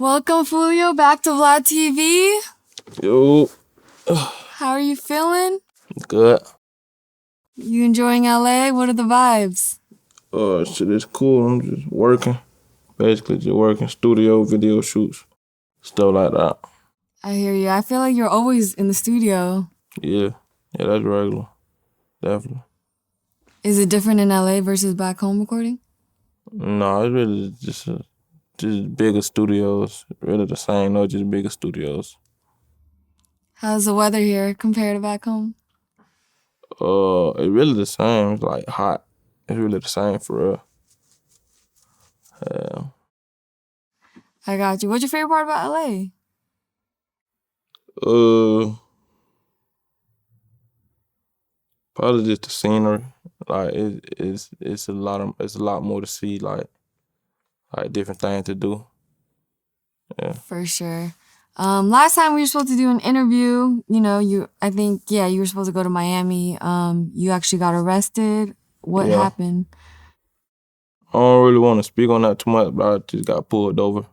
Welcome, Foolio, back to VladTV. Yo. How are you feeling? Good. You enjoying LA? What are the vibes? Shit, it's cool. I'm just working. Basically just working. Studio, video shoots, stuff like that. I hear you. I feel like you're always in the studio. Yeah, that's regular. Definitely. Is it different in LA versus back home recording? No, it's really just bigger studios. Really the same, no, just bigger studios. How's the weather here compared to back home? It's really the same. It's like hot. It's really the same for real. Yeah. I got you. What's your favorite part about LA? Probably just the scenery. Like it's a lot more to see. Like different things to do. Yeah. For sure. Last time we were supposed to do an interview. You know, you were supposed to go to Miami. You actually got arrested. What happened? I don't really want to speak on that too much, but I just got pulled over.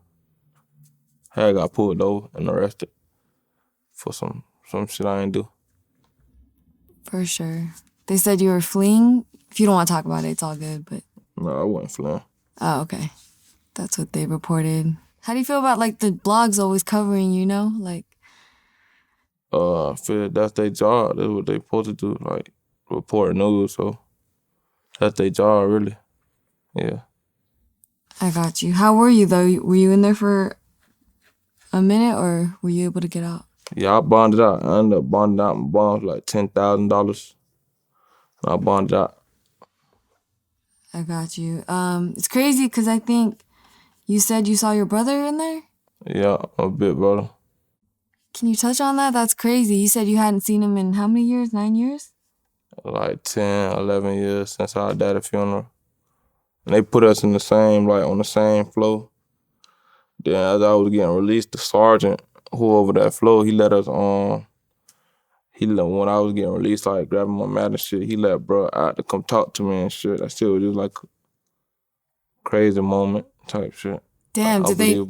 I got pulled over and arrested for some shit I ain't do. For sure. They said you were fleeing. If you don't want to talk about it, it's all good, but... No, I wasn't fleeing. Oh, okay. That's what they reported. How do you feel about, like, the blogs always covering you, know? Like... I feel that's their job. That's what they supposed to do, like, report news, so... That's their job, really. Yeah. I got you. How were you, though? Were you in there for a minute, or were you able to get out? Yeah, I bonded out. I ended up bonding out. My bond was like $10,000. I bonded out. I got you. It's crazy because I think you said you saw your brother in there? Yeah, my big brother. Can you touch on that? That's crazy. You said you hadn't seen him in how many years? 9 years? Like 10, 11 years since our daddy's funeral. And they put us in the same, like on the same floor. Then as I was getting released, the sergeant who over that floor, he let us when I was getting released, like grabbing my mat and shit, he let bro out to come talk to me and shit. That shit was just like a crazy moment type shit. Damn, like, did they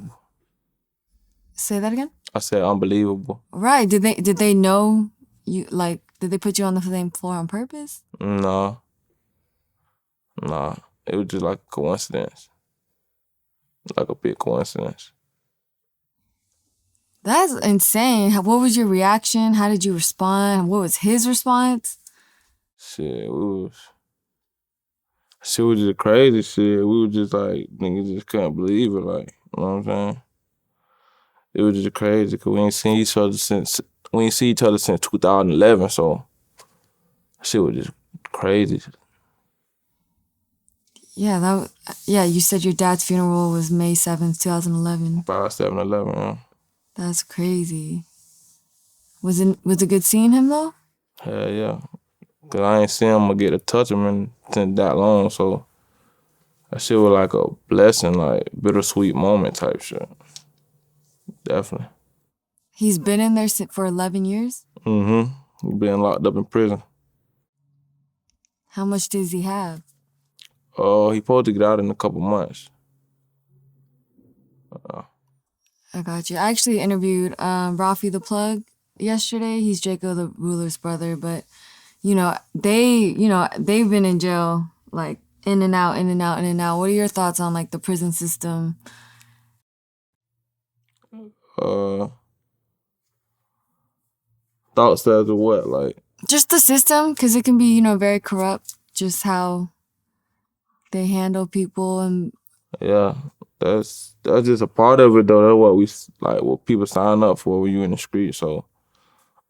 say that again? I said unbelievable. Right. Did they know you, like, did they put you on the same floor on purpose? Nah. It was just like a coincidence. Like a big coincidence. That's insane. What was your reaction? How did you respond? What was his response? Shit, was just crazy shit. We were just like, niggas just couldn't believe it, like, you know what I'm saying? It was just crazy because we ain't seen each other since 2011, so shit was just crazy. Yeah, you said your dad's funeral was May 7th, 2011. 5/7/11, yeah. That's crazy. Was it good seeing him though? Hell yeah. Cause I ain't seen him or get to touch him in that long, so that shit was like a blessing, like bittersweet moment type shit. Definitely. He's been in there for 11 years? Mm-hmm. He been locked up in prison. How much does he have? He supposed to get out in a couple months. I got you. I actually interviewed Rafi the Plug yesterday. He's Jacob the Ruler's brother, but they've been in jail, like in and out, in and out, in and out. What are your thoughts on like the prison system? Thoughts as to what, like? Just the system, because it can be, very corrupt, just how they handle people and... Yeah, that's just a part of it though. That's what people sign up for when you in the street. So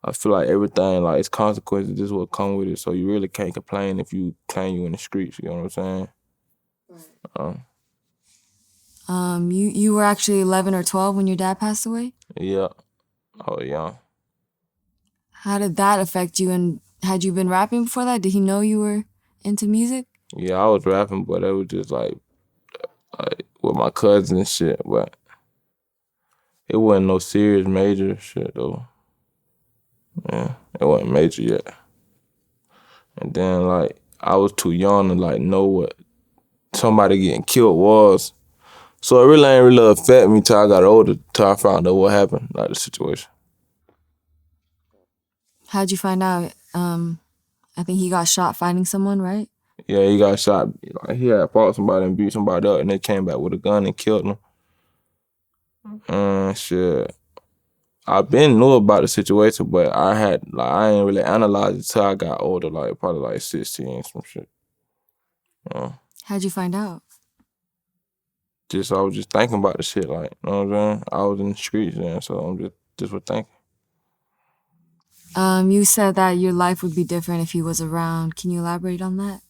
I feel like everything, like it's consequences, just what come with it. So you really can't complain if you claim you in the streets, you know what I'm saying? Right. You were actually 11 or 12 when your dad passed away? Yeah. Oh, yeah. How did that affect you, and had you been rapping before that? Did he know you were into music? Yeah, I was rapping, but it was just like with my cousins and shit, but it wasn't no serious major shit though. Yeah, it wasn't major yet. And then like I was too young to like know what somebody getting killed was. So it really ain't really affect me till I got older, till I found out what happened, like the situation. How'd you find out? I think he got shot fighting someone, right? Yeah, he got shot. Like, he had fought somebody and beat somebody up, and they came back with a gun and killed him. Shit. I been knew about the situation, but I ain't really analyzed it till I got older, like probably like 16, some shit. How'd you find out? I was just thinking about the shit, like, you know what I'm saying? I was in the streets then, so I'm just was thinking. You said that your life would be different if he was around. Can you elaborate on that?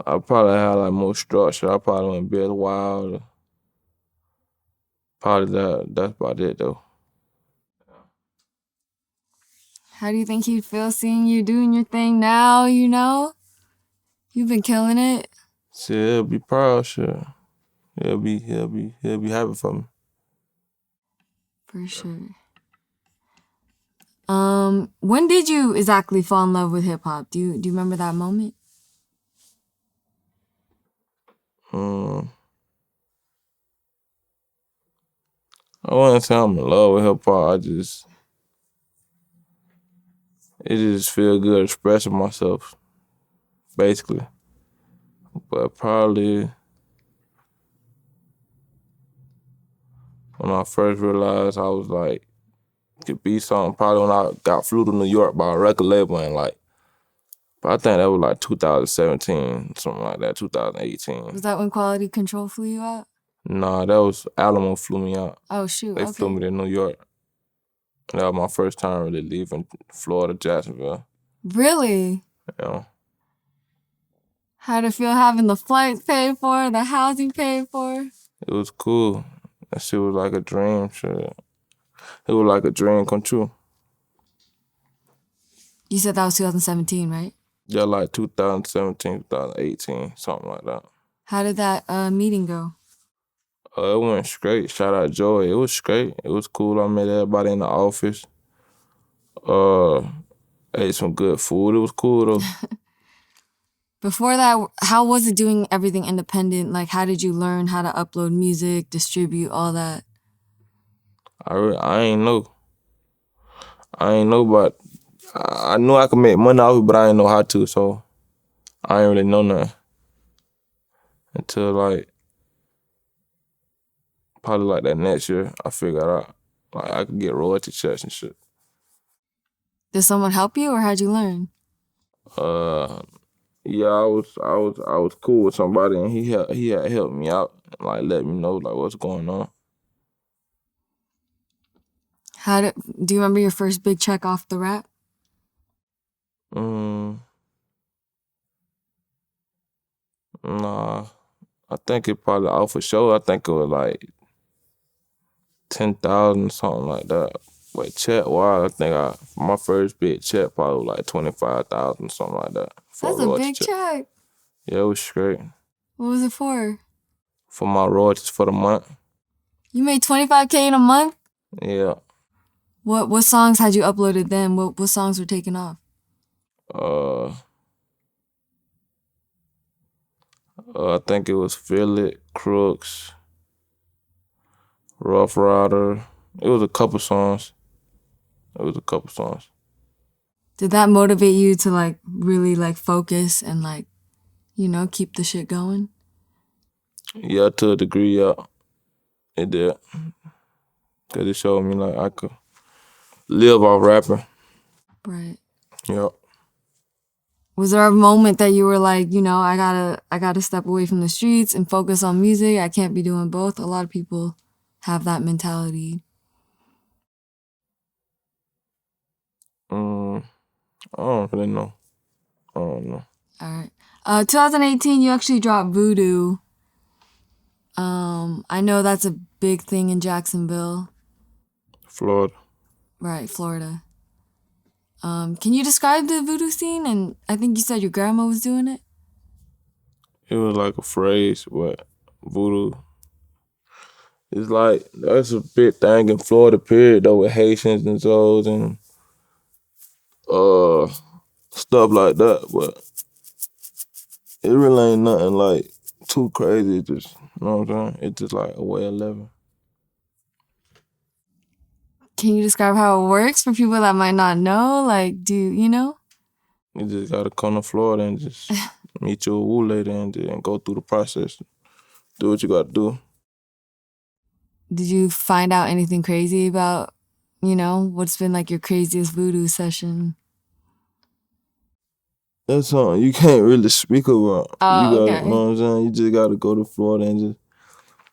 I probably had like more structure. I probably wouldn't be as wild. Probably that's about it though. How do you think he'd feel seeing you doing your thing now, you know? You've been killing it. Shit, he'll be proud, shit. He'll be happy for me. For sure. When did you exactly fall in love with hip hop? Do you remember that moment? I wouldn't say I'm in love with hip hop. It just feel good expressing myself, basically. But probably when I first realized I was like, could be something, probably when I got flew to New York by a record label and like, but I think that was like 2017, something like that, 2018. Was that when Quality Control flew you out? Nah, that was Alamo flew me out. Oh, shoot. They flew me to New York. That was my first time really leaving Florida, Jacksonville. Really? Yeah. How'd it feel having the flights paid for, the housing paid for? It was cool. That shit was like a dream, shit. It was like a dream come true. You said that was 2017, right? Yeah, like 2017, 2018, something like that. How did that meeting go? It went straight. Shout out Joey. It was straight. It was cool. I met everybody in the office. Ate some good food. It was cool though. Before that, how was it doing everything independent? Like, how did you learn how to upload music, distribute, all that? I ain't know. But I knew I could make money off it, but I didn't know how to, so I ain't really know nothing. Until like, probably like that next year, I figured out like I could get royalty checks and shit. Did someone help you, or how'd you learn? Yeah, I was cool with somebody, and he had helped me out and like let me know like what's going on. Do you remember your first big check off the rap? Nah, I think it probably out for sure. I think it was like 10,000, something like that. But check wise, I think my first big check probably was like 25,000, something like that. That's a big check. Yeah, it was straight. What was it for? For my royalties for the month. You made $25K in a month? Yeah. What songs had you uploaded then? What songs were taken off? I think it was Feel It, Crooks, Rough Rider. It was a couple songs. Did that motivate you to like really like focus and like, you know, keep the shit going? Yeah, to a degree, yeah. It did. Cause it showed me like I could live off rapping. Right. Yep. Was there a moment that you were like, you know, I gotta step away from the streets and focus on music? I can't be doing both. A lot of people have that mentality. I don't really know. I don't know. All right. 2018, you actually dropped Voodoo. I know that's a big thing in Jacksonville. Florida. Right, Florida. Can you describe the voodoo scene? And I think you said your grandma was doing it? It was like a phrase, but voodoo. It's like, that's a big thing in Florida, period, though, with Haitians and Zoes and stuff like that. But It really ain't nothing like too crazy. It just, you know what I'm saying? It's just like a way of living. Can you describe how it works for people that might not know? Like, you know? You just gotta come to Florida and just meet your woo lady and go through the process. Do what you gotta do. Did you find out anything crazy about, what's been like your craziest voodoo session? That's something you can't really speak about. You Oh, gotta, you okay. know what I'm saying? You just gotta go to Florida and just,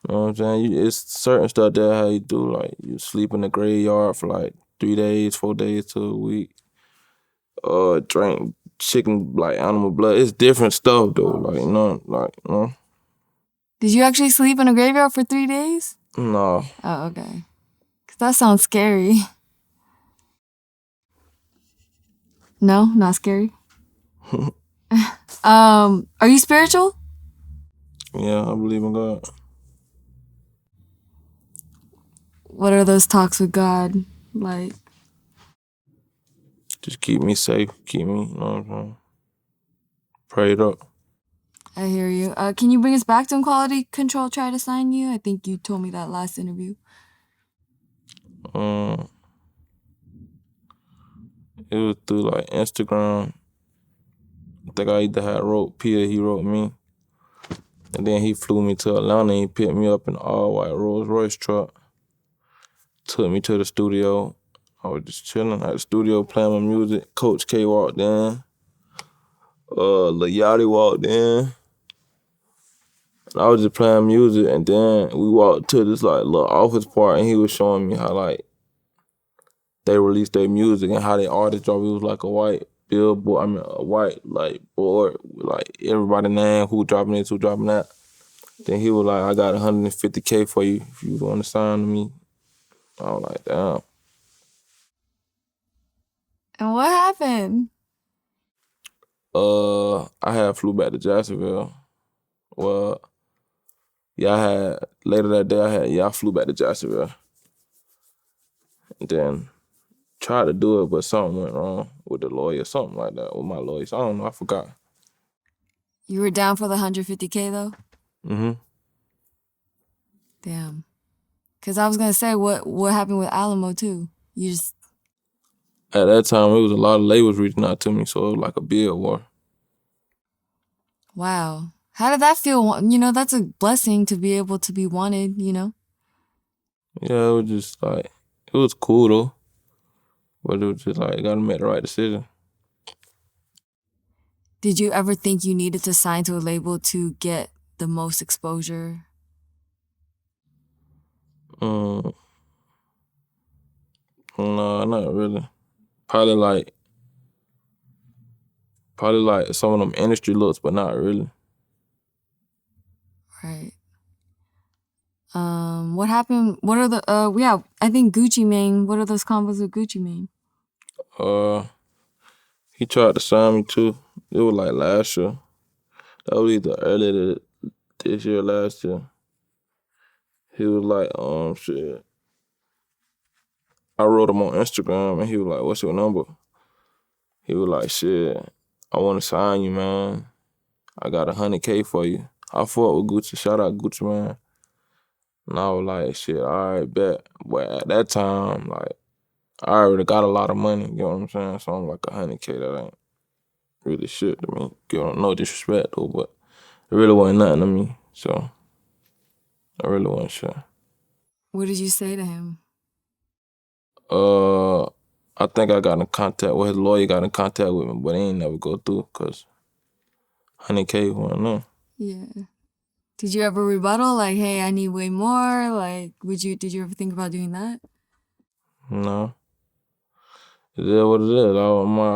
you know what I'm saying? It's certain stuff there how you do. Like, you sleep in the graveyard for like 3 days, 4 days to a week. Drink chicken, like animal blood. It's different stuff though. Like, no. Did you actually sleep in a graveyard for 3 days? No. Oh, okay. 'Cause that sounds scary. No, not scary. Are you spiritual? Yeah, I believe in God. What are those talks with God like? Just keep me safe. Keep me, you know what I'm saying? Prayed up. I hear you. Can you bring us back to when quality control tried to sign you? I think you told me that last interview. Um, it was through like Instagram. I think I either had wrote Pia, he wrote me. And then he flew me to Atlanta and he picked me up in an all-white Rolls Royce truck. Took me to the studio. I was just chilling at the studio playing my music. Coach K walked in. Lil Yachty walked in. And I was just playing music and then we walked to this like little office part and he was showing me how like they released their music and how they artist drop. It was like a white billboard, a white like board with like everybody name, who dropping this, who dropping that. Then he was like, I got $150K for you if you want to sign to me. I was like, damn. And what happened? I had flew back to Jacksonville. Well, yeah, later that day, I flew back to Jacksonville. And then tried to do it, but something went wrong with the lawyer, something like that, with my lawyers. I don't know, I forgot. You were down for the 150K though? Mm-hmm. Damn. Cause I was gonna say what happened with Alamo too. You just At that time, it was a lot of labels reaching out to me, so it was like a bid war. wow. How did that feel? That's a blessing to be able to be wanted, Yeah, it was just like, it was cool though, but it was just like, gotta make the right decision. Did you ever think you needed to sign to a label to get the most exposure? Um, no, not really. Probably like, some of them industry looks, but not really. Right. What happened? What are the yeah, I think Gucci Mane, what are those combos with Gucci Mane? Uh, he tried to sign me too. It was like last year. That was either earlier this year, last year. He was like, shit. I wrote him on Instagram and he was like, what's your number? He was like, shit, I want to sign you, man. I got $100K for you. I fought with Gucci. Shout out Gucci, man. And I was like, shit, all right, bet. But at that time, like, I already got a lot of money, you know what I'm saying? So I'm like, $100K, that ain't really shit to me. No disrespect, though, but it really wasn't nothing to me. So I really wasn't sure. What did you say to him? I think I got in contact with his lawyer, got in contact with me, but he ain't never go through because 100K wasn't no. Yeah. Did you ever rebuttal? Like, hey, I need way more? Like, did you ever think about doing that? No. It is what it is. I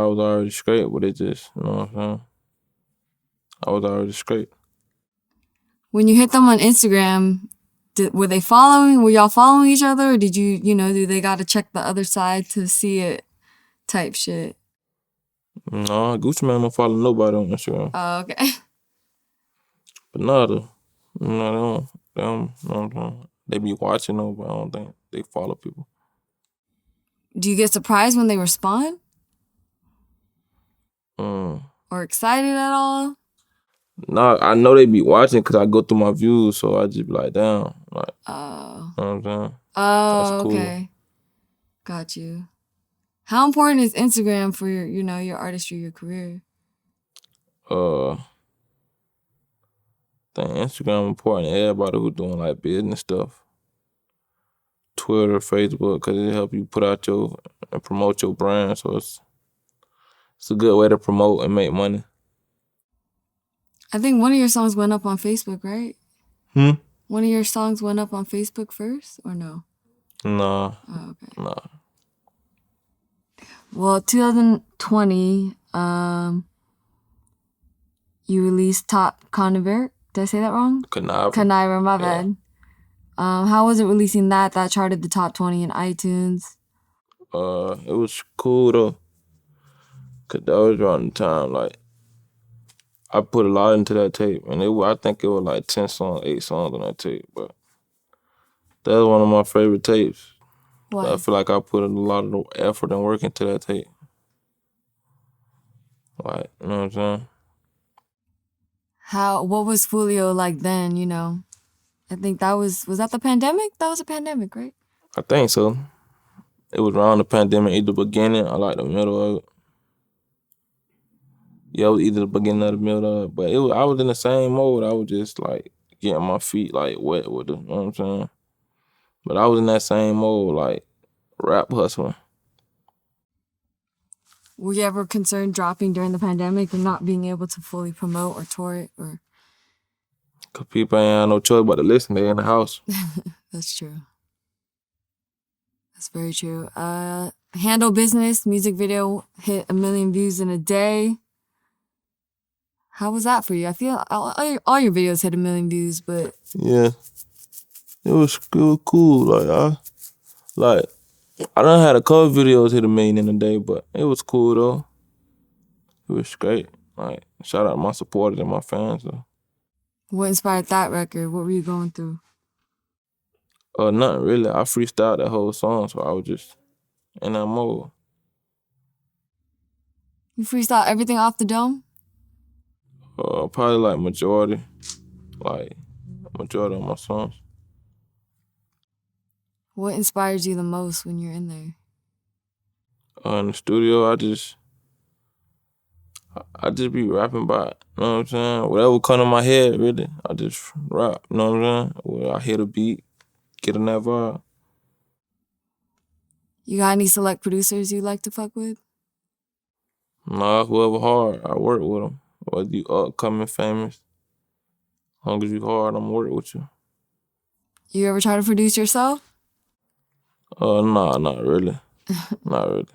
was already straight, but it just, you know what I'm saying? I was already straight. When you hit them on Instagram, were y'all following each other? Or did do they got to check the other side to see it type shit? No, Gucci Man don't follow nobody on Instagram. Oh, okay. But no, though. No, they don't, you know what I'm saying? They be watching though, but I don't think they follow people. Do you get surprised when they respond? Mm. Or excited at all? Nah, I know they be watching because I go through my views, so I just be like, damn. Like, Oh. you know what I'm saying? That's Oh, cool. okay. Got you. How important is Instagram for your, your artistry, your career? I think Instagram important to everybody who doing like business stuff. Twitter, Facebook, because it help you put out and promote your brand. So it's a good way to promote and make money. I think one of your songs went up on Facebook, right? Hmm? One of your songs went up on Facebook first, or no? Nah, Oh, okay. nah. Well, 2020, you released Top Conver. Did I say that wrong? Conniver, my bad. How was it releasing that? That charted the top 20 in iTunes. It was cool though, cause that was around the time like I put a lot into that tape, and I think it was like 10 songs, 8 songs on that tape, but that was one of my favorite tapes. Why? I feel like I put a lot of effort and work into that tape. Like, you know what I'm saying? What was Foolio like then, I think was that the pandemic? That was a pandemic, right? I think so. It was around the pandemic, either the beginning or like the middle of it. Yeah, it was either the beginning or the middle of it. But I was in the same mode. I was just like getting my feet like wet with it, you know what I'm saying? But I was in that same mode, like rap hustling. Were you ever concerned dropping during the pandemic and not being able to fully promote or tour it? Or Cause people ain't had no choice but to listen. They in the house. That's true. That's very true. Handle Business music video hit 1 million views in a day. How was that for you? I feel all your videos hit 1 million views, but Yeah, it was cool. I done had a couple videos hit 1 million in a day, but it was cool though. It was great. Like, shout out to my supporters and my fans though. what inspired that record? What were you going through? Nothing really. I freestyled that whole song, so I was just in that mode. You freestyle everything off the dome? Probably like majority of my songs. What inspires you the most when you're in there? In the studio, I just be rapping about it, you know what I'm saying? Whatever come to my head, really, I just rap, you know what I'm saying? Well, I hit a beat, get in that vibe. You got any select producers you like to fuck with? Nah, whoever hard, I work with them. Whether you upcoming famous, as long as you hard, I'm work with you. You ever try to produce yourself? Nah, not really. Not really.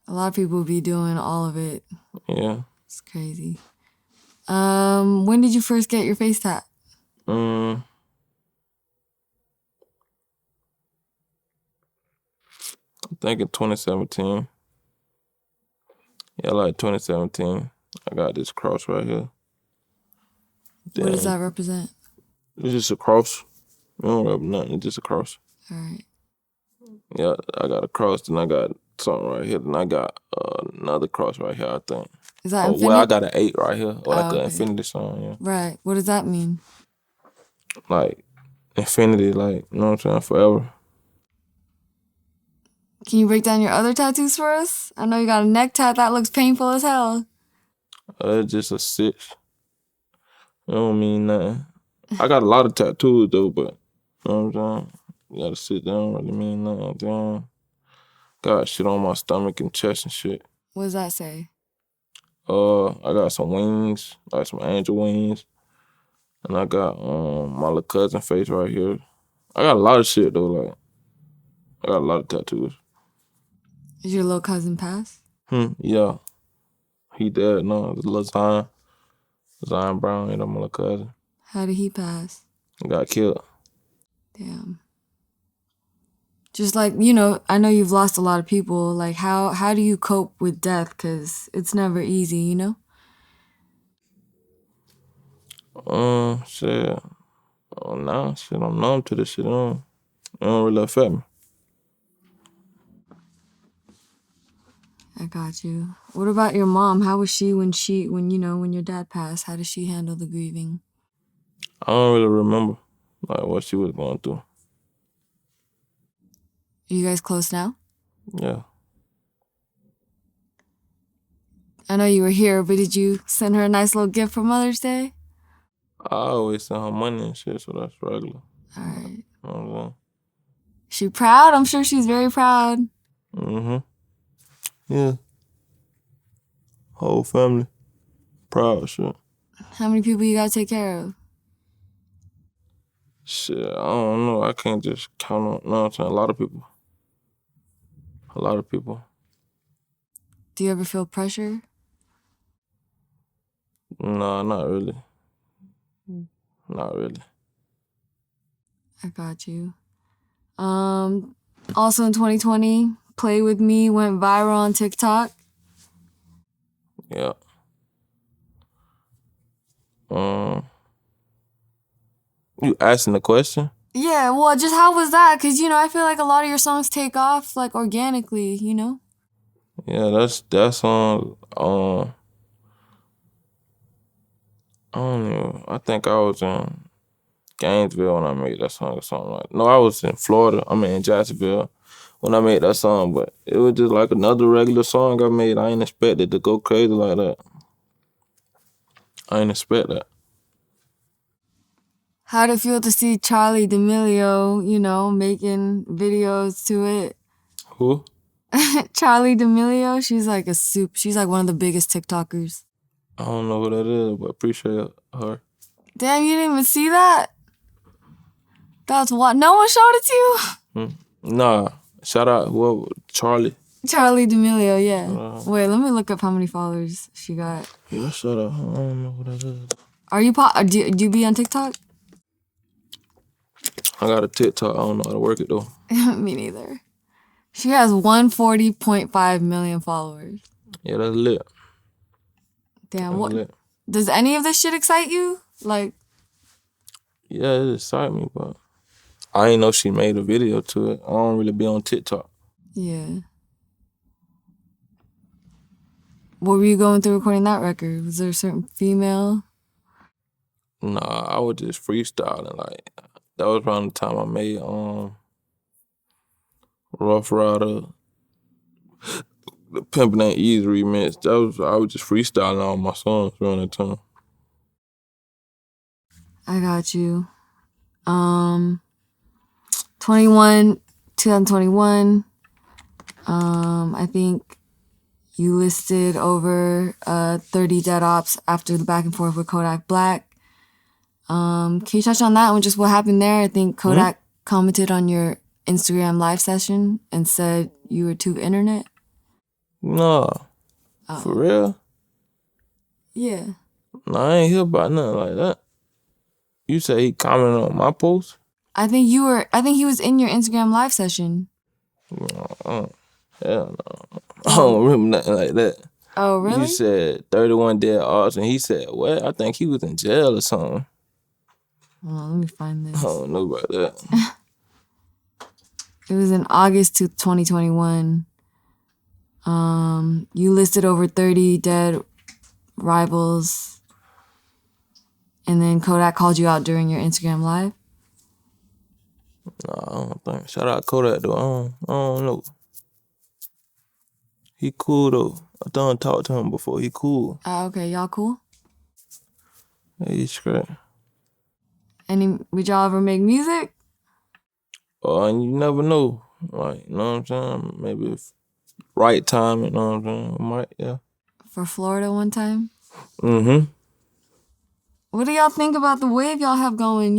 A lot of people be doing all of it. Yeah. It's crazy. When did you first get your face tat? I think in 2017. Yeah, like 2017. I got this cross right here. What does that represent? It's just a cross. You don't rep nothing. It's just a cross. All right. Yeah, I got a cross. Then I got something right here. Then I got another cross right here, I think. Is that infinite? Well, I got an 8 right here. Or like an okay. infinity sign, yeah. Right. What does that mean? Like, infinity, like, you know what I'm saying? Forever. Can you break down your other tattoos for us? I know you got a neck tat that looks painful as hell. It's just a 6. It don't mean nothing. I got a lot of tattoos, though, but, you know what I'm saying? You gotta sit down, really mean nothing. Damn. Got shit on my stomach and chest and shit. What does that say? I got some wings, like some angel wings. And I got my little cousin face right here. I got a lot of shit though, like I got a lot of tattoos. Is your little cousin pass? Yeah. He dead now. It's little Zion Brown, you know, my little cousin. How did he pass? He got killed. Damn. Just like, I know you've lost a lot of people. Like, how do you cope with death? Because it's never easy, Shit. Oh, nah, shit, I'm numb to this shit. It don't really affect me. I got you. What about your mom? How was she when your dad passed? How did she handle the grieving? I don't really remember like what she was going through. Are you guys close now? Yeah. I know you were here, but did you send her a nice little gift for Mother's Day? I always send her money and shit, so that's regular. All right. You know what I'm saying? She proud? I'm sure she's very proud. Mm-hmm. Yeah. Whole family. Proud shit. How many people you gotta take care of? Shit, I don't know. I can't just count on, you know what I'm saying? A lot of people. A lot of people. Do you ever feel pressure? Nah, not really. Not really. I got you. Also in 2020, Play With Me went viral on TikTok. Yeah. You asking the question? Yeah, well, just how was that? Because, I feel like a lot of your songs take off, like, organically. Yeah, that's on. I don't know. I think I was in Gainesville when I made that song or something like. No, I was in Florida. I mean in Jacksonville when I made that song, but it was just like another regular song I made. I ain't expect it to go crazy like that. I ain't expect that. How'd it feel to see Charlie Demilio, making videos to it? Who? Charlie Demilio, she's like one of the biggest TikTokers. I don't know who that is, but appreciate her. Damn, you didn't even see that? That's what, no one showed it to you? Nah, shout out whoever, Charlie. Charlie Demilio, yeah. Wait, let me look up how many followers she got. Yeah, shut up. I don't know who that is. Are you do you be on TikTok? I got a TikTok. I don't know how to work it though. Me neither. She has 140.5 million followers. Yeah, that's lit. Damn, That's what? lit. Does any of this shit excite you? Like, Yeah, it excited me, but I ain't know she made a video to it. I don't really be on TikTok. yeah. What were you going through recording that record? Was there a certain female? Nah, I was just freestyling. Like that was around the time I made Rough Rider, the Pimpin' Ain't Easy remix. I was just freestyling all my songs around that time. I got you. 2021. I think you listed over 30 dead ops after the back and forth with Kodak Black. Can you touch on that one? Just what happened there? I think Kodak commented on your Instagram live session and said you were too internet. Nah, for real? Yeah. Nah, I ain't hear about nothing like that. You say he commented on my post? I think he was in your Instagram live session. Hell no. I don't remember nothing like that. Oh, really? You said 31 dead ops, and he said, what? I think he was in jail or something. Hold on, let me find this. I don't know about that. It was in August 2021. You listed over 30 dead rivals, and then Kodak called you out during your Instagram live. Nah, I don't think. Shout out Kodak though. I don't know. He cool though. I done talked to him before. He cool. Okay, y'all cool? Yeah, he's straight. Would y'all ever make music? And you never know. Like, you know what I'm saying? Maybe if right time, you know what I'm saying? Might, yeah. For Florida one time? Mm-hmm. What do y'all think about the wave y'all have going,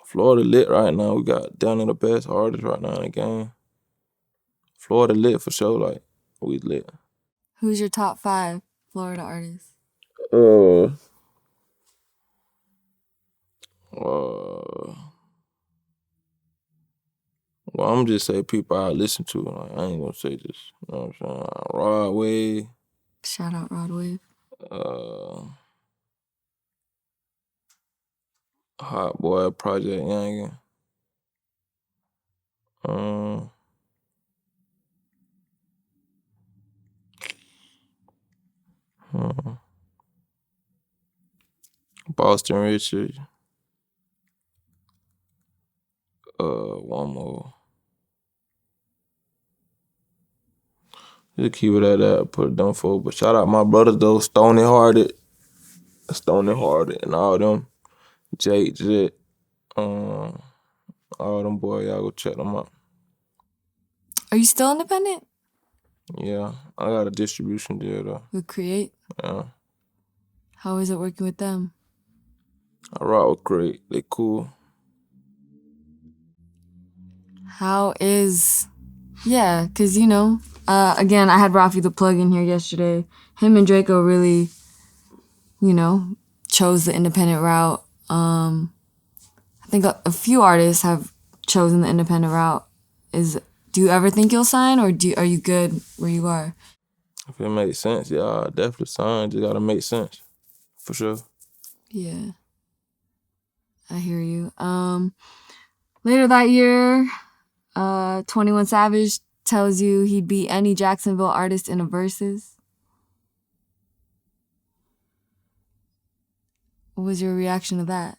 Florida lit right now. We got down to the best artists right now in the game. Florida lit for sure. Like, we lit. Who's your top 5 Florida artists? Well, I'm just say people I listen to. Like, I ain't gonna say just, you know what I'm saying? Rod Wave, Shout out Rod Wave. Hot Boy, Project Youngin. Boston Richard. One more. Just keep it at that. Put it down for. But shout out my brothers though, Stony Hearted, and all them. Jake, Jet, all them boys. Y'all go check them out. Are you still independent? Yeah, I got a distribution deal though. With Create? Yeah. How is it working with them? I rock with Create. They cool. How is... Yeah, because, you know, again, I had Rafi the Plug in here yesterday. Him and Draco really, you know, chose the independent route. I think a few artists have chosen the independent route. Do you ever think you'll sign, or are you good where you are? If it makes sense, yeah, I'll definitely sign. Just gotta make sense, for sure. Yeah, I hear you. Later that year, 21 Savage tells you he'd beat any Jacksonville artist in a versus. What was your reaction to that?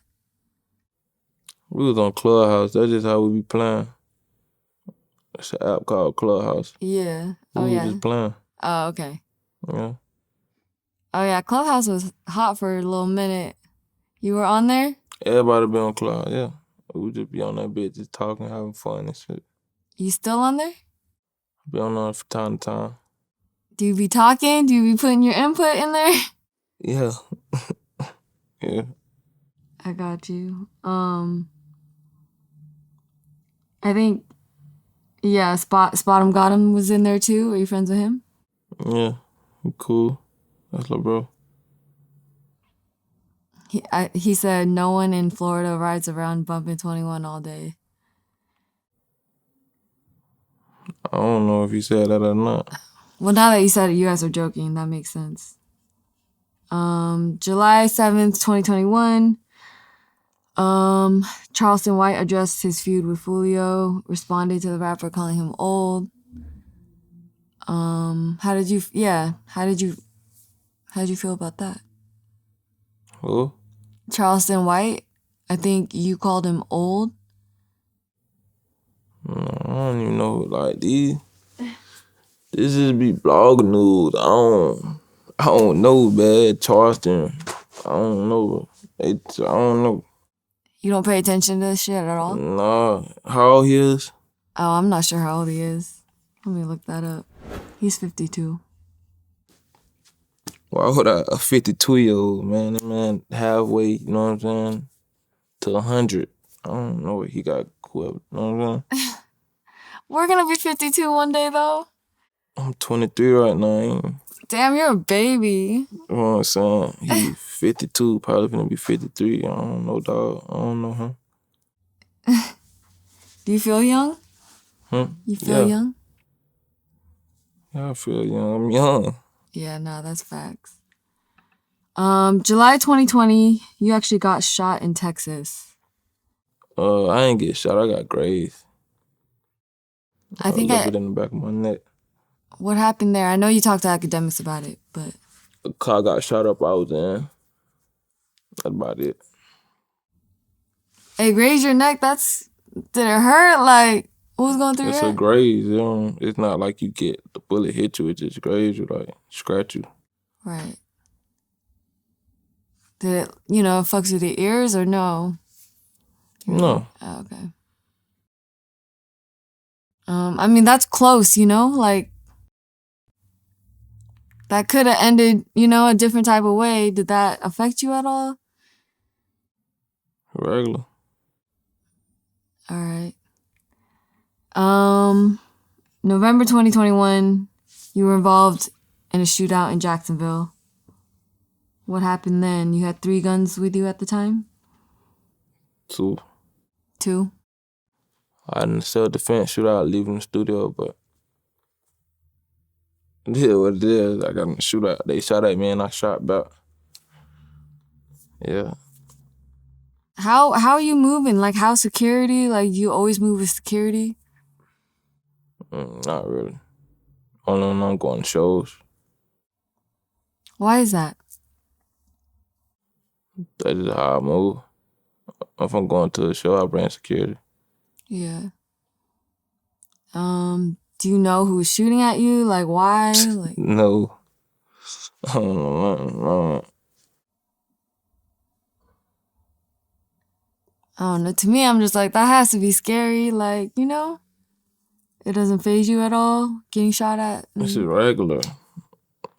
We was on Clubhouse. That's just how we be playing. It's an app called Clubhouse. Yeah. We was just playing. Oh, okay. Yeah. Oh, yeah. Clubhouse was hot for a little minute. You were on there? Everybody be on Clubhouse, yeah. We just be on that bitch just talking, having fun and shit. You still on there? Be on there from time to time. Do you be talking? Do you be putting your input in there? Yeah. Yeah. I got you. I think, yeah, Spot 'em Got 'em was in there too. Are you friends with him? Yeah. He cool. That's little bro. He said no one in Florida rides around bumping 21 all day. I don't know if he said that or not. Well, now that you said it, you guys are joking. That makes sense. July 7th, 2021. Charleston White addressed his feud with Foolio, responding to the rapper calling him old. How did you feel about that? Who? Charleston White, I think you called him old. No, I don't even know. Like these, this just be blog news. I don't know, man. Charleston, I don't know. I don't know. You don't pay attention to this shit at all? Nah, how old he is? Oh, I'm not sure how old he is. Let me look that up. He's 52. Why would a 52-year-old man, that man halfway, you know what I'm saying, to 100? I don't know what he got, whoever, you know what I'm saying? We're gonna be 52 one day, though. I'm 23 right now. Damn, you're a baby. You know what I'm saying? He 52, probably gonna be 53. I don't know, dog. I don't know him. Do you feel young? You feel young? Yeah, I feel young. I'm young. Yeah, no, that's facts. July 2020, you actually got shot in Texas. I ain't get shot. I got grazed. I think a little bit in the back of my neck. What happened there? I know you talked to academics about it, but... The car got shot up. I was in. That's about it. Hey, graze your neck. Did it hurt? Like, what was going through your It's head? a graze. You know, it's not like you get the bullet hit you. It just graze you, like scratch you. Right. Did it, fucks with your ears or no? No. Oh, okay. I mean, that's close, like, that could have ended, a different type of way. Did that affect you at all? Regular. All right. November 2021, you were involved in a shootout in Jacksonville. What happened then? You had 3 guns with you at the time? 2. 2? I didn't self-defense shootout leaving the studio, but it is what it is. I got in the shootout. They shot at me and I shot back. Yeah. How are you moving? Like, how security? Like, you always move with security? Not really. Only when I'm going to shows. Why is that? That's just how I move. If I'm going to a show, I bring security. Yeah. Do you know who was shooting at you? Like, why? Like, No. I don't know nothing wrong. I don't know. To me, I'm just like, that has to be scary. Like, you know, it doesn't faze you at all getting shot at. This is regular.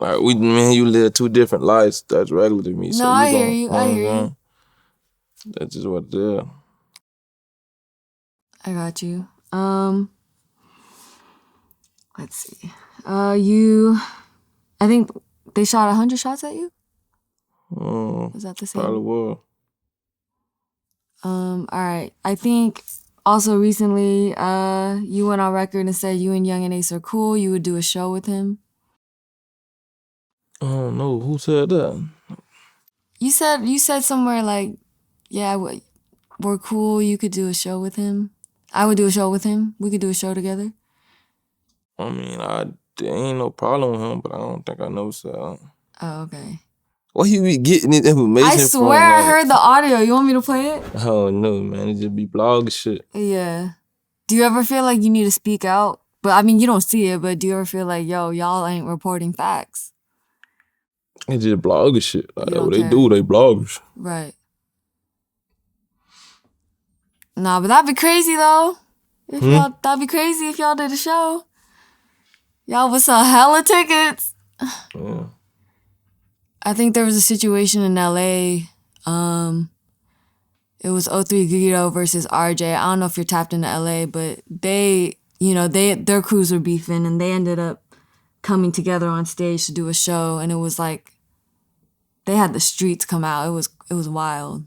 Like me and you live two different lives. That's regular to me. No, So I you hear gon' you. know what I I'm hear you. saying? That's just what it is. I got you. Let's see. I think they shot 100 shots at you? Was that the Probably same? will. All right. I think also recently, you went on record and said you and Young and Ace are cool. You would do a show with him. I don't know. Who said that? You said somewhere like, yeah, we're cool. You could do a show with him. I would do a show with him. We could do a show together. I mean, there ain't no problem with him, but I don't think I know said. Oh, okay. Where you be getting this I information swear from? I Like, heard the audio. You want me to play it? oh no, man, it just be blog shit. Yeah. Do you ever feel like you need to speak out? But I mean, you don't see it, but do you ever feel like, yo, y'all ain't reporting facts? It just blogger shit. Like You that's don't what they care. do. They bloggers. Right. Nah, but that'd be crazy though. That'd be crazy if y'all did a show. Y'all would sell hella tickets. Yeah. I think there was a situation in LA. It was O3 Guido versus RJ. I don't know if you're tapped into LA, but their crews were beefing and they ended up coming together on stage to do a show, and it was like they had the streets come out. It was wild.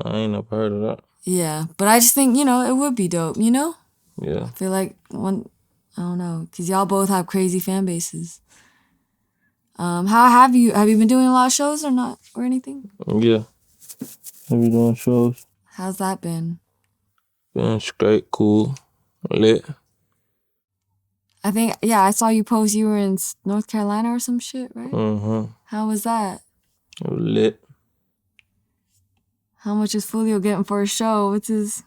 I ain't never heard of that. Yeah, but I just think, it would be dope, Yeah. I feel like I don't know, because y'all both have crazy fan bases. How have you been doing a lot of shows or not, or anything? Yeah. Have you doing shows? How's that been? Been straight, cool, lit. I think, yeah, I saw you post you were in North Carolina or some shit, right? Mm-hmm. How was that? It was lit. How much is Foolio getting for a show? What's his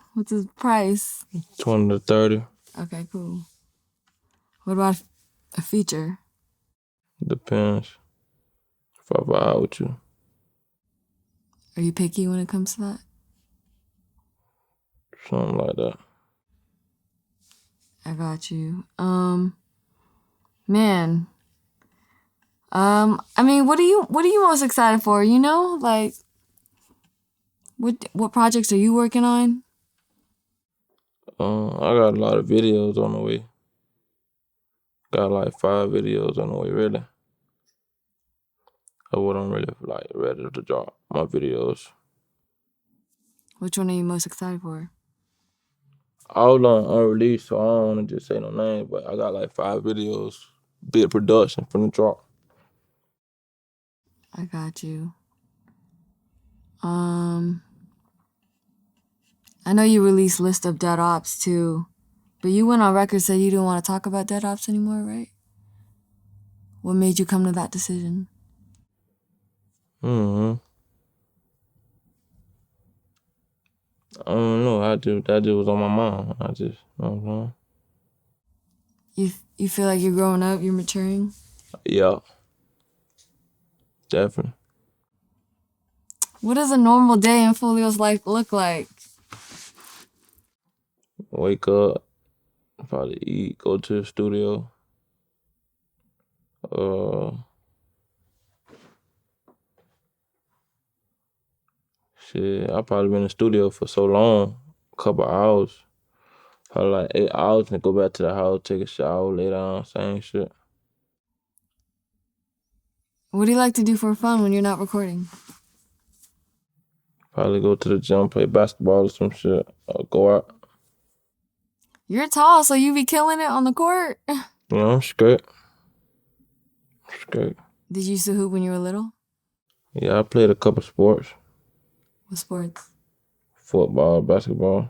price? 20 to 30. Okay, cool. What about a feature? Depends. If I vibe with you. Are you picky when it comes to that? Something like that. I got you. Man. I mean, what are you most excited for? Like, what projects are you working on? I got a lot of videos on the way. Got like 5 videos on the way, really. Of what I'm really like ready to drop my videos. Which one are you most excited for? All on unreleased, so I don't want to just say no names, but I got like 5 videos, big production from the drop. I got you. I know you released List of Dead Ops too, but you went on record said you didn't want to talk about Dead Ops anymore, right? What made you come to that decision? I don't know. That just was on my mind. I just, you know what I'm saying? You feel like you're growing up, you're maturing? Yeah. Definitely. What does a normal day in Foolio's life look like? Wake up, probably eat, go to the studio. Shit, I probably been in the studio for so long, a couple hours. Probably like 8 hours and go back to the house, take a shower, lay down, same shit. What do you like to do for fun when you're not recording? Probably go to the gym, play basketball or some shit, or go out. You're tall, so you be killing it on the court. You know, I'm straight. Straight. Did you used to hoop when you were little? Yeah, I played a couple sports. What sports? Football, basketball.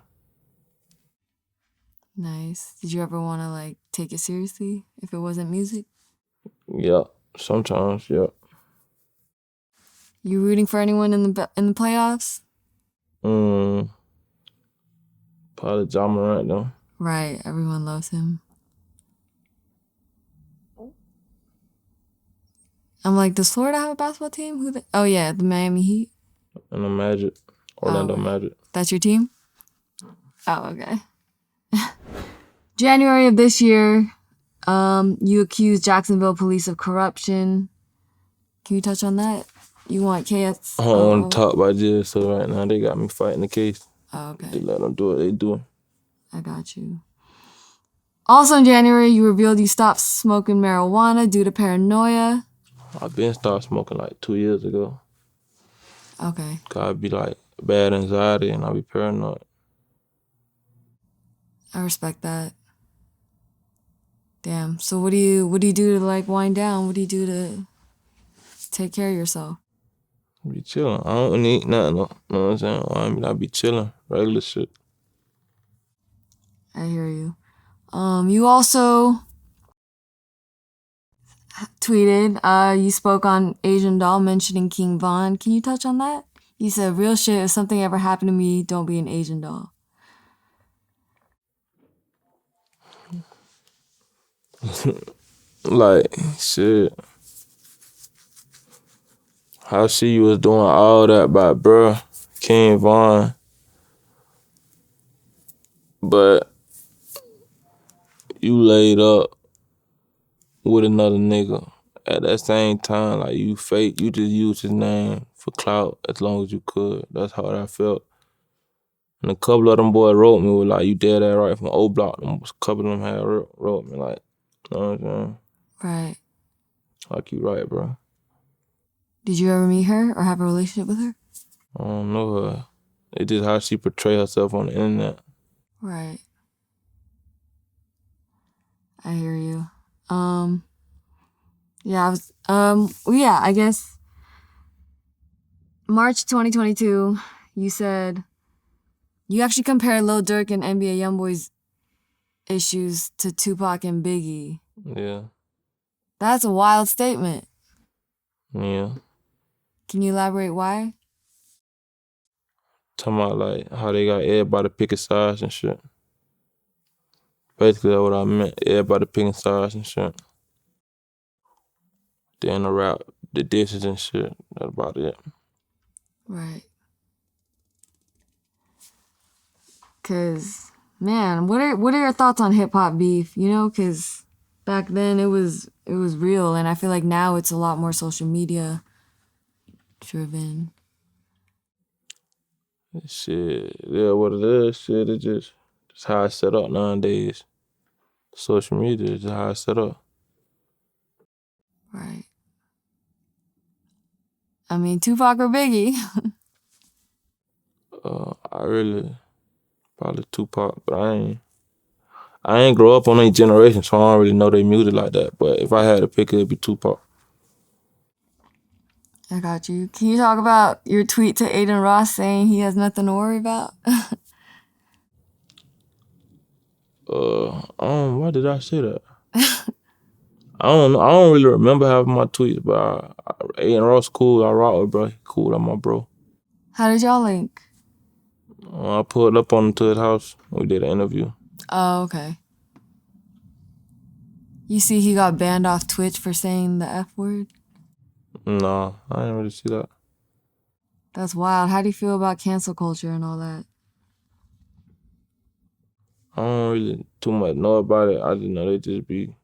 Nice. Did you ever want to like take it seriously if it wasn't music? Yeah, sometimes, yeah. You rooting for anyone in the playoffs? Probably Ja Morant though. Right, everyone loves him. I'm like, does Florida have a basketball team? Oh yeah, the Miami Heat. And the Magic. Orlando Magic. That's your team? Oh, okay. January of this year, you accused Jacksonville police of corruption. Can you touch on that? You want KS? I don't want to talk about this, so right now they got me fighting the case. Oh, okay. They let them do what they do. I got you. Also in January, you revealed you stopped smoking marijuana due to paranoia. I've been started smoking like 2 years ago. Okay. Cause I'd be like bad anxiety and I'd be paranoid. I respect that. Damn. So what do you do to like wind down? What do you do to take care of yourself? Be chilling. I don't need nothing. Know what I'm saying? I be chilling. Regular shit. I hear you. You also tweeted, you spoke on Asian Doll mentioning King Von. Can you touch on that? You said, real shit, if something ever happened to me, don't be an Asian doll. Like, shit. How she was doing all that by bruh, King Von. But you laid up with another nigga. At that same time, like you fake, you just used his name for clout as long as you could. That's how I felt. And a couple of them boys wrote me with like, you dead that right from O Block. A couple of them had wrote me like, you know what I'm saying? Right. Like you right, bro. Did you ever meet her or have a relationship with her? I don't know her. It's just how she portray herself on the internet. Right. I hear you. Yeah, I guess March 2022, you said you actually compared Lil Durk and NBA YoungBoy's issues to Tupac and Biggie. Yeah. That's a wild statement. Yeah. Can you elaborate why? Talking about like how they got everybody picking sides and shit. Basically that's what I meant. Everybody picking sides and shit. Then the rap, the dishes and shit. That's about it. Right. Cause man, what are your thoughts on hip hop beef? You know, cause back then it was real, and I feel like now it's a lot more social media driven. Shit, yeah, what it is, shit, it's just how it's set up nowadays. Social media is just how it's set up. Right. I mean, Tupac or Biggie? I really probably Tupac, but I ain't grow up on any generation, so I don't really know they music like that. But if I had to pick, it'd be Tupac. I got you. Can you talk about your tweet to Aiden Ross saying he has nothing to worry about? Why did I say that? I don't know. I don't really remember having my tweets, but Aiden Ross cool. I rock with bro. He cool. I'm my bro. How did y'all link? I pulled up on him to his house. We did an interview. Oh, okay. You see he got banned off Twitch for saying the F word? Nah, I didn't really see that. That's wild. How do you feel about cancel culture and all that? I don't really too much know about it. I just know they just be,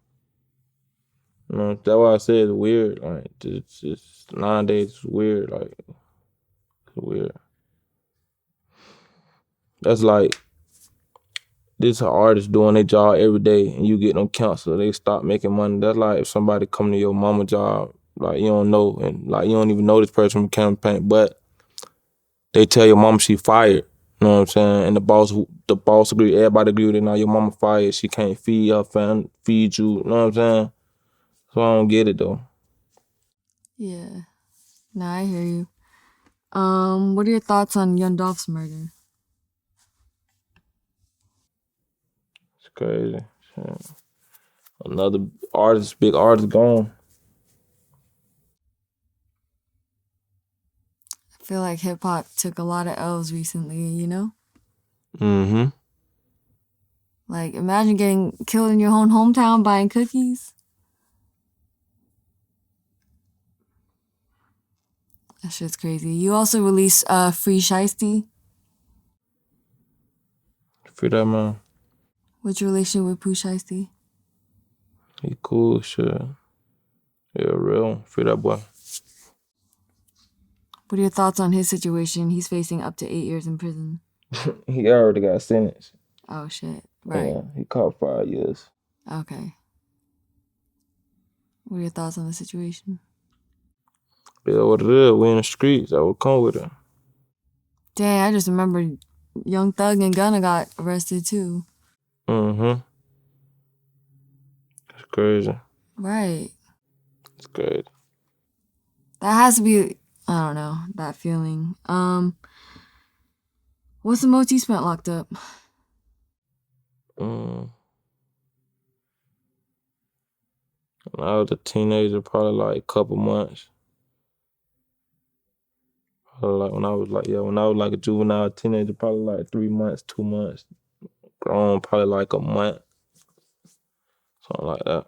you know, that's why I said it's weird. Like, just nowadays it's weird. Like, it's weird. That's like, this artist doing their job every day and you get them canceled. They stop making money. That's like if somebody come to your mama job, like you don't know, and like you don't even know this person from campaign, but they tell your mama she fired. You know what I'm saying? And the boss agree, everybody agree with it. Now your mama fired, she can't feed her family, feed you. You know what I'm saying? So I don't get it though. Yeah. No, I hear you. What are your thoughts on Young Dolph's murder? It's crazy. Shit. Another artist, big artist gone. I feel like hip hop took a lot of L's recently, you know? Mm-hmm. Like, imagine getting killed in your own hometown buying cookies. That shit's crazy. You also released Free Shiesty. Free that man. What's your relationship with Pooh Shiesty? He cool, shit. Yeah, real. Free that boy. What are your thoughts on his situation? He's facing up to 8 years in prison. He already got sentenced. Oh, shit. Right. Yeah, he caught 5 years. Okay. What are your thoughts on the situation? Yeah, what it is. We in the streets. I would come with it. Dang, I just remember Young Thug and Gunna got arrested too. Mm-hmm. It's crazy. Right. It's crazy. That has to be, I don't know, that feeling. What's the most you spent locked up? When I was a teenager, probably like a couple months. Probably like when I was like a juvenile teenager, probably like 3 months, 2 months. Grown, probably like a month. Something like that.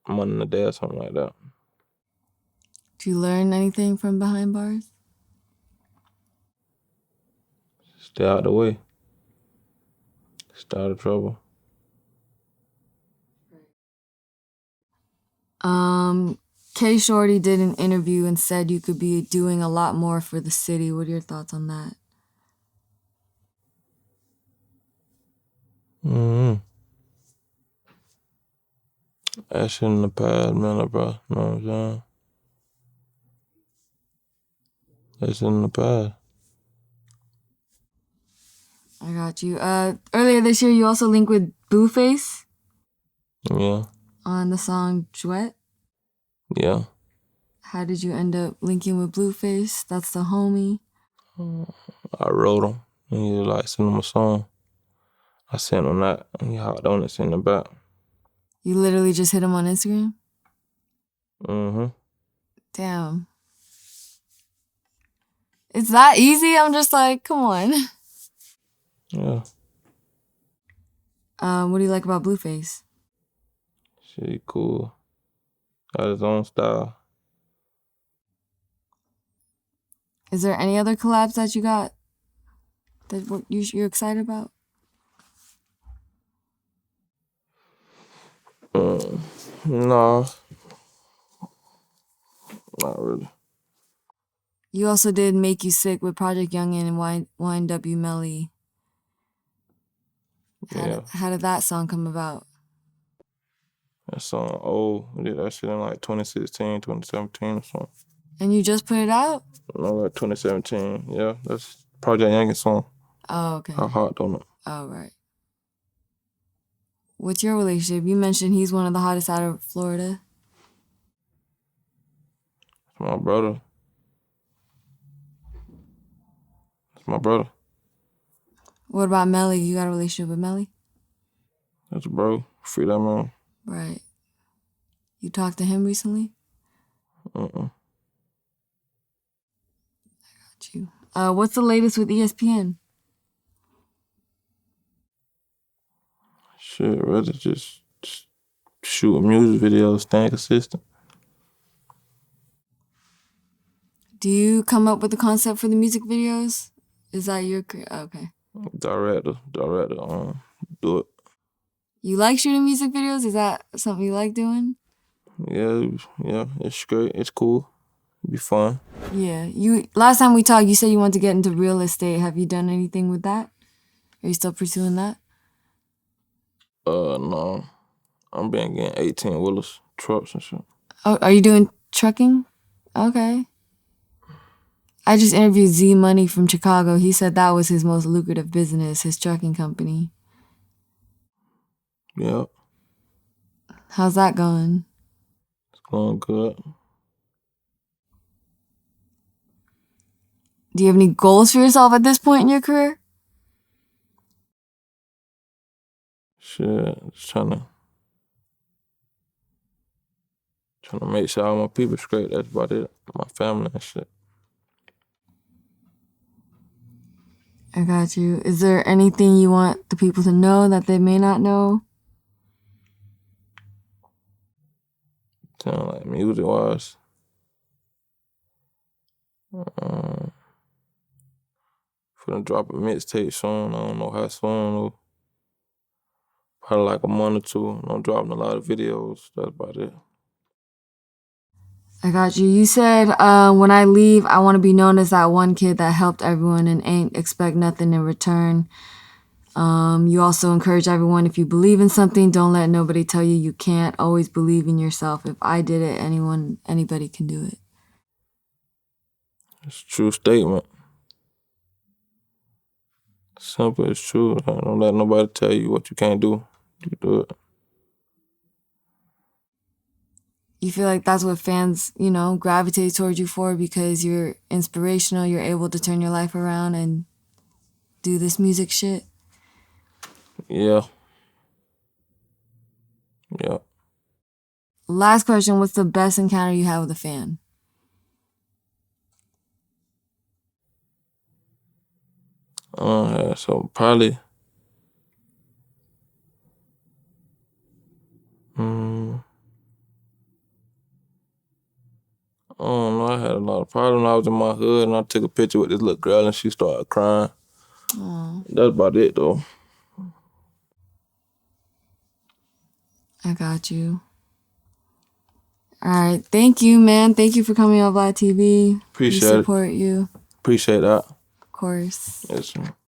A month and a day or something like that. Did you learn anything from behind bars? Stay out the way. Stay out of trouble. K Shorty did an interview and said you could be doing a lot more for the city. What are your thoughts on that? Mm-hmm. That shit in the past, man, bro. You know what I'm saying? That shit in the past. I got you. Earlier this year, you also linked with Blueface Yeah. on the song Duet. Yeah. How did you end up linking with Blueface? That's the homie. I wrote him. And he like sent him a song. I sent him that. And he hopped on it, sent it back. You literally just hit him on Instagram? Mm-hmm. Damn. It's that easy? I'm just like, come on. Yeah. What do you like about Blueface? Shit, he cool. Got his own style. Is there any other collabs that you got that you're excited about? No. Not really. You also did Make You Sick with Project Youngin and YNW Melly. Yeah. How did that song come about? That song old. We did that shit in like 2016, 2017 or something. And you just put it out? No, like 2017. Yeah, that's Project Youngin song. Oh, okay. I hopped on it. Oh, right. What's your relationship? You mentioned he's one of the hottest out of Florida. It's my brother. It's my brother. What about Melly? You got a relationship with Melly? That's a bro. Free that man. Right. You talked to him recently? Uh-uh. Got you. What's the latest with ESPN? Shit, rather just shoot music videos, staying consistent. Do you come up with the concept for the music videos? Is that your okay? Director, do it. You like shooting music videos? Is that something you like doing? Yeah, it's great. It's cool. It'd be fun. Yeah. Last time we talked, you said you want to get into real estate. Have you done anything with that? Are you still pursuing that? No. I'm been getting 18 wheelers, trucks and shit. Oh, are you doing trucking? Okay. I just interviewed Z Money from Chicago. He said that was his most lucrative business, his trucking company. Yeah, How's that going? it's going good. Do you have any goals for yourself at this point in your career? Shit, just trying to make sure all my people straight. That's about it. My family and shit. I got you. Is there anything you want the people to know that they may not know? Like music wise. Finna drop a mixtape soon. I don't know how soon though. Probably like a month or two. I'm dropping a lot of videos. That's about it. I got you. You said when I leave, I want to be known as that one kid that helped everyone and ain't expect nothing in return. You also encourage everyone, if you believe in something, don't let nobody tell you you can't. Always believe in yourself. If I did it, anybody can do it. It's a true statement. Simple, it's true. Don't let nobody tell you what you can't do. You do it. You feel like that's what fans, gravitate towards you for because you're inspirational, you're able to turn your life around and do this music shit? Yeah. Yeah. Last question, what's the best encounter you had with a fan? So probably I don't know, I had a lot of problems. I was in my hood and I took a picture with this little girl and she started crying. That's about it though. I got you. All right. Thank you, man. Thank you for coming on VladTV. Appreciate we support you. Appreciate that. Of course. Yes, sir.